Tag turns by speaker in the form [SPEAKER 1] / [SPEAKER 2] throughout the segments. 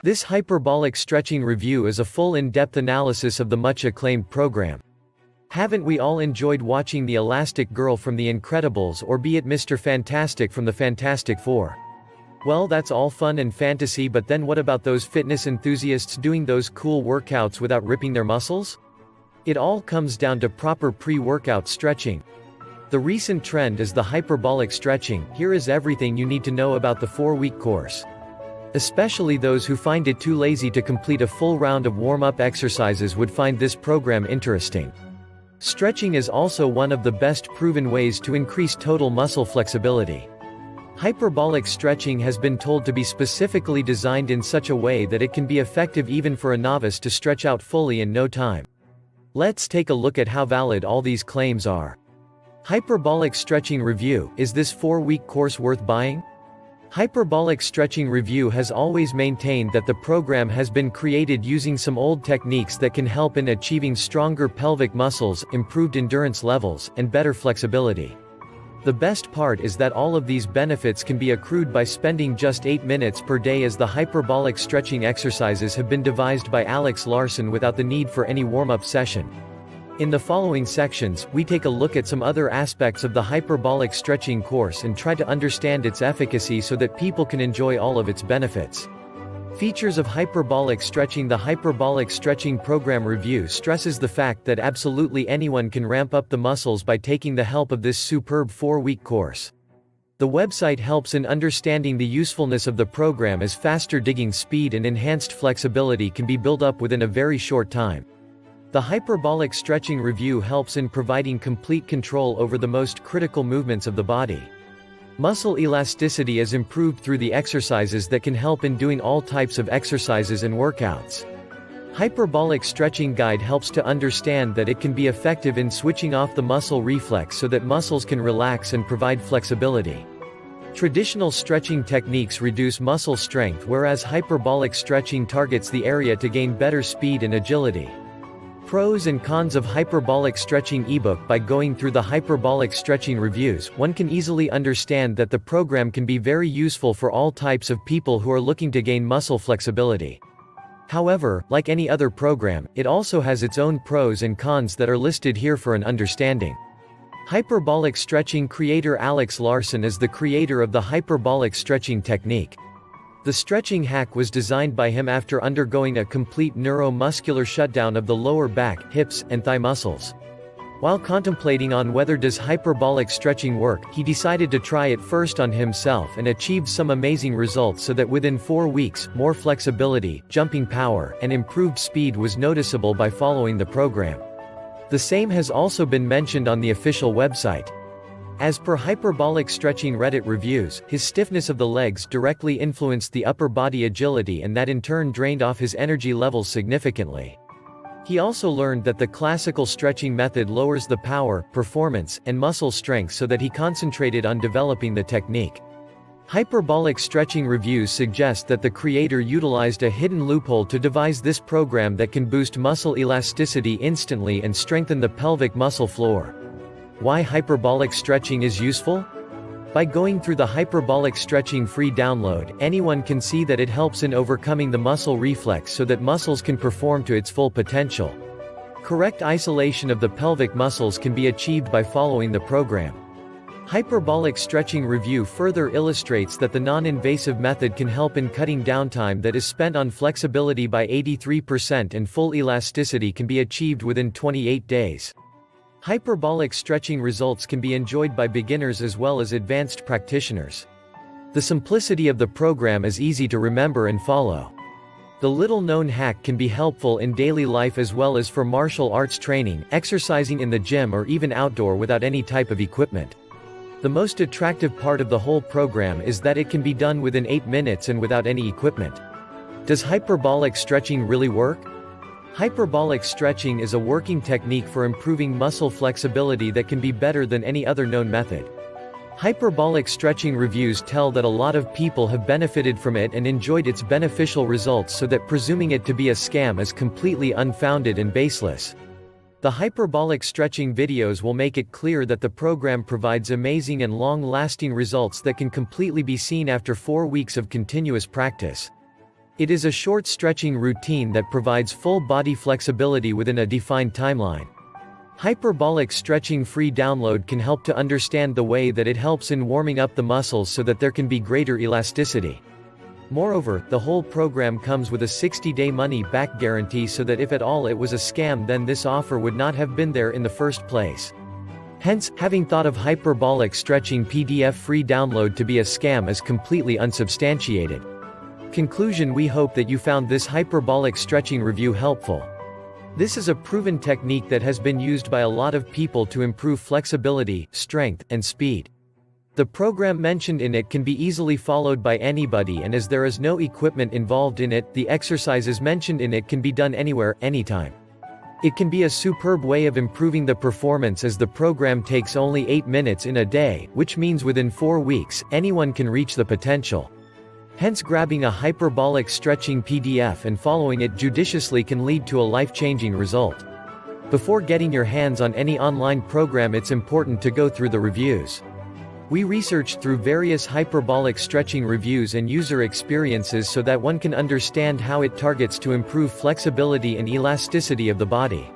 [SPEAKER 1] This hyperbolic stretching review is a full in-depth analysis of the much-acclaimed program. Haven't we all enjoyed watching the Elastic Girl from The Incredibles, or be it Mr. Fantastic from the Fantastic Four? Well, that's all fun and fantasy, but then what about those fitness enthusiasts doing those cool workouts without ripping their muscles? It all comes down to proper pre-workout stretching. The recent trend is the hyperbolic stretching. Here is everything you need to know about the 4-week course. Especially those who find it too lazy to complete a full round of warm-up exercises would find this program interesting. Stretching is also one of the best proven ways to increase total muscle flexibility. Hyperbolic stretching has been told to be specifically designed in such a way that it can be effective even for a novice to stretch out fully in no time. Let's take a look at how valid all these claims are. Hyperbolic Stretching Review: is this 4-week course worth buying? Hyperbolic Stretching Review has always maintained that the program has been created using some old techniques that can help in achieving stronger pelvic muscles, improved endurance levels, and better flexibility. The best part is that all of these benefits can be accrued by spending just 8 minutes per day, as the hyperbolic stretching exercises have been devised by Alex Larson without the need for any warm-up session. In the following sections, we take a look at some other aspects of the hyperbolic stretching course and try to understand its efficacy so that people can enjoy all of its benefits. Features of hyperbolic stretching: the Hyperbolic Stretching Program review stresses the fact that absolutely anyone can ramp up the muscles by taking the help of this superb 4-week course. The website helps in understanding the usefulness of the program, as faster digging speed and enhanced flexibility can be built up within a very short time. The Hyperbolic Stretching Review helps in providing complete control over the most critical movements of the body. Muscle elasticity is improved through the exercises that can help in doing all types of exercises and workouts. Hyperbolic Stretching Guide helps to understand that it can be effective in switching off the muscle reflex so that muscles can relax and provide flexibility. Traditional stretching techniques reduce muscle strength, whereas hyperbolic stretching targets the area to gain better speed and agility. Pros and cons of hyperbolic stretching ebook: by going through the hyperbolic stretching reviews, one can easily understand that the program can be very useful for all types of people who are looking to gain muscle flexibility. However, like any other program, it also has its own pros and cons that are listed here for an understanding. Hyperbolic stretching creator: Alex Larson is the creator of the hyperbolic stretching technique. The stretching hack was designed by him after undergoing a complete neuromuscular shutdown of the lower back, hips, and thigh muscles. While contemplating on whether does hyperbolic stretching work, he decided to try it first on himself and achieved some amazing results, so that within 4 weeks, more flexibility, jumping power, and improved speed was noticeable by following the program. The same has also been mentioned on the official website. As per Hyperbolic Stretching Reddit reviews, his stiffness of the legs directly influenced the upper body agility, and that in turn drained off his energy levels significantly. He also learned that the classical stretching method lowers the power, performance, and muscle strength, so that he concentrated on developing the technique. Hyperbolic stretching reviews suggest that the creator utilized a hidden loophole to devise this program that can boost muscle elasticity instantly and strengthen the pelvic muscle floor. Why hyperbolic stretching is useful? By going through the Hyperbolic Stretching free download, anyone can see that it helps in overcoming the muscle reflex so that muscles can perform to its full potential. Correct isolation of the pelvic muscles can be achieved by following the program. Hyperbolic Stretching Review further illustrates that the non-invasive method can help in cutting downtime that is spent on flexibility by 83%, and full elasticity can be achieved within 28 days. Hyperbolic stretching results can be enjoyed by beginners as well as advanced practitioners. The simplicity of the program is easy to remember and follow. The little-known hack can be helpful in daily life as well as for martial arts training, exercising in the gym, or even outdoor without any type of equipment. The most attractive part of the whole program is that it can be done within 8 minutes and without any equipment. Does hyperbolic stretching really work? Hyperbolic stretching is a working technique for improving muscle flexibility that can be better than any other known method. Hyperbolic stretching reviews tell that a lot of people have benefited from it and enjoyed its beneficial results, so that presuming it to be a scam is completely unfounded and baseless. The hyperbolic stretching videos will make it clear that the program provides amazing and long-lasting results that can completely be seen after 4 weeks of continuous practice. It is a short stretching routine that provides full body flexibility within a defined timeline. Hyperbolic Stretching free download can help to understand the way that it helps in warming up the muscles so that there can be greater elasticity. Moreover, the whole program comes with a 60-day money-back guarantee, so that if at all it was a scam, then this offer would not have been there in the first place. Hence, having thought of Hyperbolic Stretching PDF free download to be a scam is completely unsubstantiated. Conclusion: we hope that you found this Hyperbolic Stretching review helpful. This is a proven technique that has been used by a lot of people to improve flexibility, strength, and speed. The program mentioned in it can be easily followed by anybody, and as there is no equipment involved in it, the exercises mentioned in it can be done anywhere, anytime. It can be a superb way of improving the performance, as the program takes only 8 minutes in a day, which means within 4 weeks, anyone can reach the potential. Hence, grabbing a Hyperbolic Stretching PDF and following it judiciously can lead to a life-changing result. Before getting your hands on any online program, it's important to go through the reviews. We researched through various hyperbolic stretching reviews and user experiences so that one can understand how it targets to improve flexibility and elasticity of the body.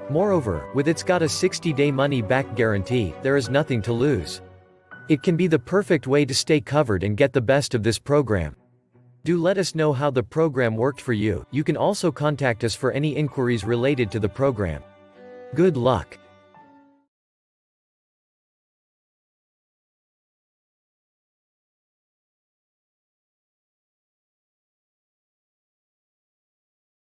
[SPEAKER 1] Moreover, with it's got a 60-day money-back guarantee, there is nothing to lose. It can be the perfect way to stay covered and get the best of this program. Do let us know how the program worked for you. You can also contact us for any inquiries related to the program. Good luck.